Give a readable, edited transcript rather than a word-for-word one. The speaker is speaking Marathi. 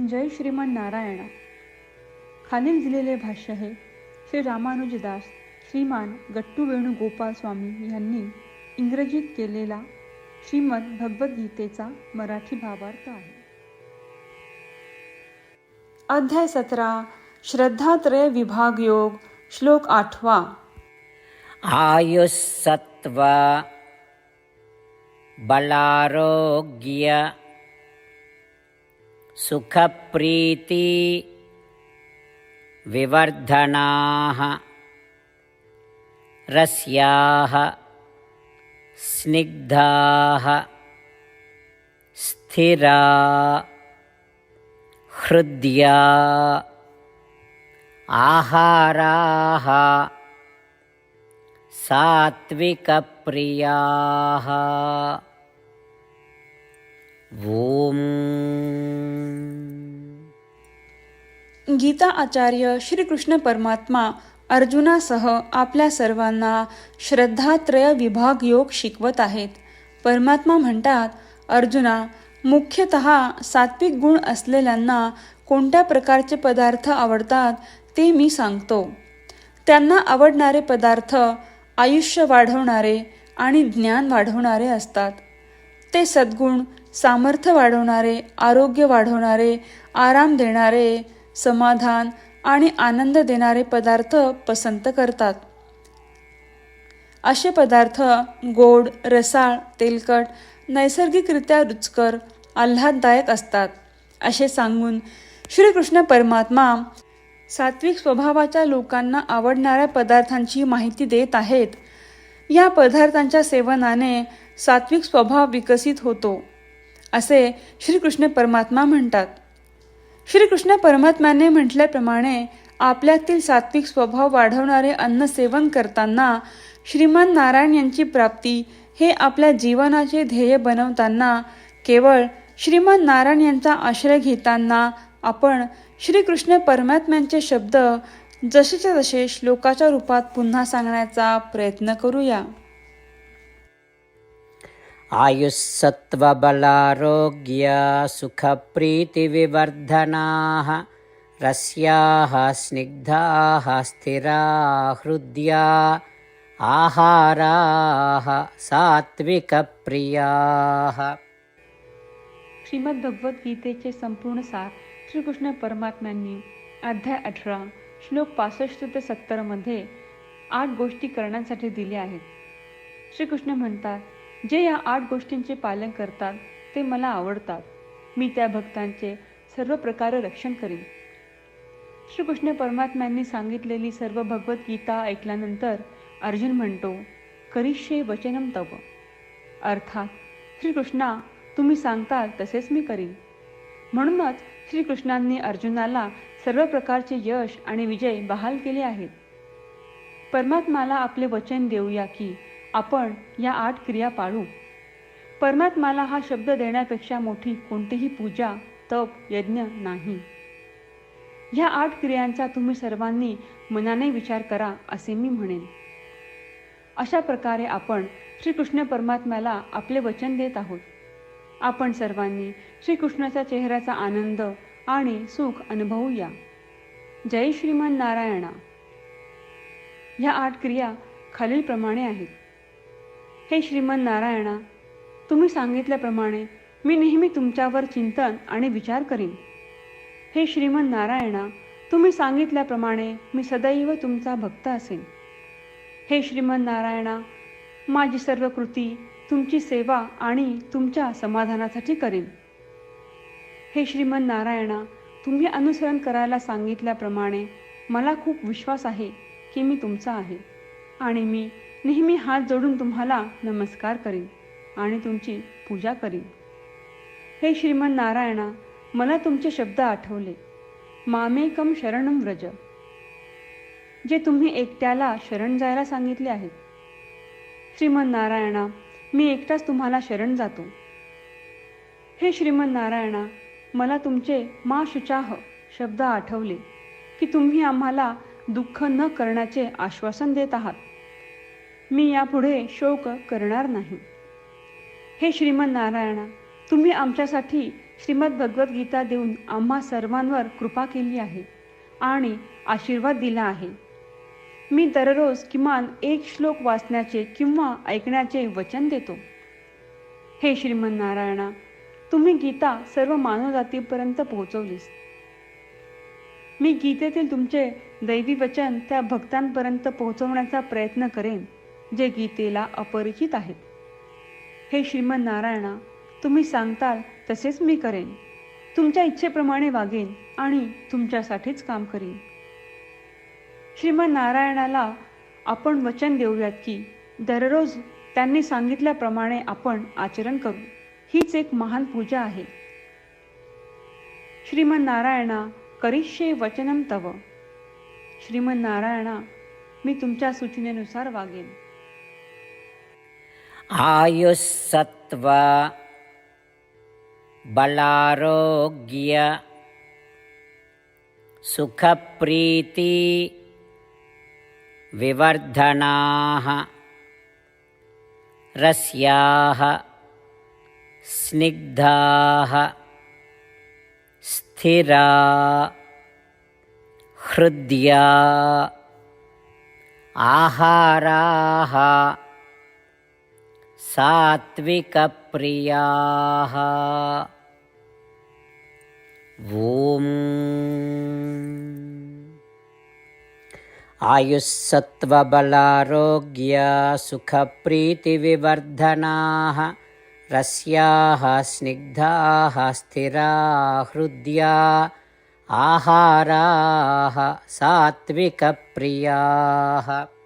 जय श्रीमान नारायणा. खालील दिलेले भाष्य हे श्री रामानुजदास श्रीमान गट्टू वेणुगोपाल स्वामी यांनी इंग्रजीत केलेला श्रीमद भगवद्गीतेचा मराठी भावार्थ आहे. अध्याय 17 श्रद्धात्रय विभाग योग. श्लोक 8. आयुस्सत्व बलारोग्य सुखप्रीति विवर्धनाः रस्याः स्निग्धाः स्थिरा हृद्या आहाराः सात्विकप्रियाः. ओम. गीता आचार्य श्रीकृष्ण परमात्मा अर्जुनासह आपल्या सर्वांना श्रद्धात्रय विभाग योग शिकवत आहेत. परमात्मा म्हणतात, अर्जुना, मुख्यतः सात्विक गुण असलेल्यांना कोणत्या प्रकारचे पदार्थ आवडतात ते मी सांगतो. त्यांना आवडणारे पदार्थ आयुष्य वाढवणारे आणि ज्ञान वाढवणारे असतात. ते सद्गुण, सामर्थ्य वाढवणारे, आरोग्य वाढवणारे, आराम देणारे, समाधान आणि आनंद देणारे पदार्थ पसंत करतात. असे पदार्थ गोड, रसाळ, तेलकट, नैसर्गिकरित्या रुचकर, आल्हाददायक असतात असे सांगून श्रीकृष्ण परमात्मा सात्विक स्वभावाच्या लोकांना आवडणाऱ्या पदार्थांची माहिती देत आहेत. या पदार्थांच्या सेवनाने सात्विक स्वभाव विकसित होतो असे श्रीकृष्ण परमात्मा म्हणतात. श्रीकृष्ण परमात्म्याने म्हटल्याप्रमाणे आपल्यातील सात्विक स्वभाव वाढवणारे अन्न सेवन करताना श्रीमान नारायण यांची प्राप्ती हे आपल्या जीवनाचे ध्येय बनवताना केवळ श्रीमान नारायण यांचा आश्रय घेताना आपण श्रीकृष्ण परमात्म्यांचे शब्द जसेच्या तसे श्लोकाच्या रूपात पुन्हा सांगण्याचा प्रयत्न करूया. आयुस्सत्वबलारोग्य सुखप्रीतिविवर्धनाः रस्याः स्निग्धाः स्थिरा हृद्या आहाराः सात्विकप्रियाः. श्रीमद भगवद्गीतेचे संपूर्ण सार श्रीकृष्ण परमात्म्यांनी अध्याय 18 श्लोक 65 ते 70 मध्ये 8 गोष्टी करण्यासाठी दिल्या आहेत. श्रीकृष्ण म्हणतात, जे या 8 गोष्टींचे पालन करतात ते मला आवडतात. मी त्या भक्तांचे सर्व प्रकारे रक्षण करीन. श्रीकृष्ण परमात्म्यांनी सांगितलेली सर्व भगवद्गीता ऐकल्यानंतर अर्जुन म्हणतो, करिष्ये वचनम तव. अर्थात, श्रीकृष्णा, तुम्ही सांगताल तसेच मी करीन. म्हणूनच श्रीकृष्णांनी अर्जुनाला सर्व प्रकारचे यश आणि विजय बहाल केले आहेत. परमात्म्याला आपले वचन देऊया की आपण या 8 क्रिया पाळू. परमात्म्याला हा शब्द देण्यापेक्षा मोठी कोणतीही पूजा, तप, यज्ञ नाही. ह्या 8 क्रियांचा तुम्ही सर्वांनी मनाने विचार करा असे मी म्हणेन. अशा प्रकारे आपण श्रीकृष्ण परमात्म्याला आपले वचन देत आहोत. आपण सर्वांनी श्रीकृष्णाच्या चेहऱ्याचा आनंद आणि सुख अनुभवूया. जय श्रीमान नारायणा. ह्या 8 क्रिया खालीलप्रमाणे आहेत. हे श्रीमान नारायणा, तुम्ही सांगितल्याप्रमाणे मी नेहमी तुमच्यावर चिंतन आणि विचार करीन. हे श्रीमान नारायणा, तुम्ही सांगितल्याप्रमाणे मी सदैव तुमचा भक्त असेन. हे श्रीमान नारायणा, माझी सर्व कृती तुमची सेवा आणि तुमच्या समाधानासाठी करीन. हे श्रीमान नारायणा, तुम्ही अनुसरण करायला सांगितल्याप्रमाणे मला खूप विश्वास आहे की मी तुमचा आहे आणि मी नेहमी हात जोडून तुम्हाला नमस्कार करीन आणि तुमची पूजा करीन. हे श्रीमान नारायणा, मला तुमचे शब्द आठवले. मामेकम शरणम व्रज, जे तुम्ही एकट्याला शरण जायला सांगितले आहेत. श्रीमान नारायणा, मी एकटाच तुम्हाला शरण जातो. हे श्रीमान नारायणा, मला तुमचे मा शुचाह शब्द आठवले की तुम्ही आम्हाला दुःख न करण्याचे आश्वासन देत आहात. मी यापुढे शोक करणार नाही. हे श्रीमान नारायणा, तुम्ही आमच्यासाठी श्रीमद भगवद्गीता देऊन आम्हा सर्वांवर कृपा केली आहे आणि आशीर्वाद दिला आहे. मी दररोज किमान एक श्लोक वाचण्याचे किंवा ऐकण्याचे वचन देतो. हे श्रीमन्नारायणा, तुम्ही गीता सर्व मानवजातीपर्यंत पोहोचवलीस. मी गीतेतील तुमचे दैवी वचन त्या भक्तांपर्यंत पोहोचवण्याचा प्रयत्न करेन जे गीतेला अपरिचित आहेत. हे श्रीमन्नारायणा, तुम्ही सांगताल तसेच मी करेन. तुमच्या इच्छेप्रमाणे वागेन आणि तुमच्यासाठीच काम करीन. श्रीमन्नारायणाला आपण वचन देऊयात की दररोज त्यांनी सांगितल्याप्रमाणे आपण आचरण करू. हीच एक महान पूजा आहे. श्रीमन्नारायणा, करिष्ये वचनम तव. श्रीमन्नारायणा, मी तुमच्या सूचनेनुसार वागेन. आयुस्सत्व बलारोग्य सुखप्रीति विवर्धनाः रस्याः स्निग्धाः स्थिरा हृद्या आहाराः सात्विकप्रियाः. ॐ आयुस्सत्त्वबलारोग्य सुखप्रीतिविवर्धनाः रस्याः स्निग्धाः स्थिरा हृद्या आहाराः सात्विकप्रियाः.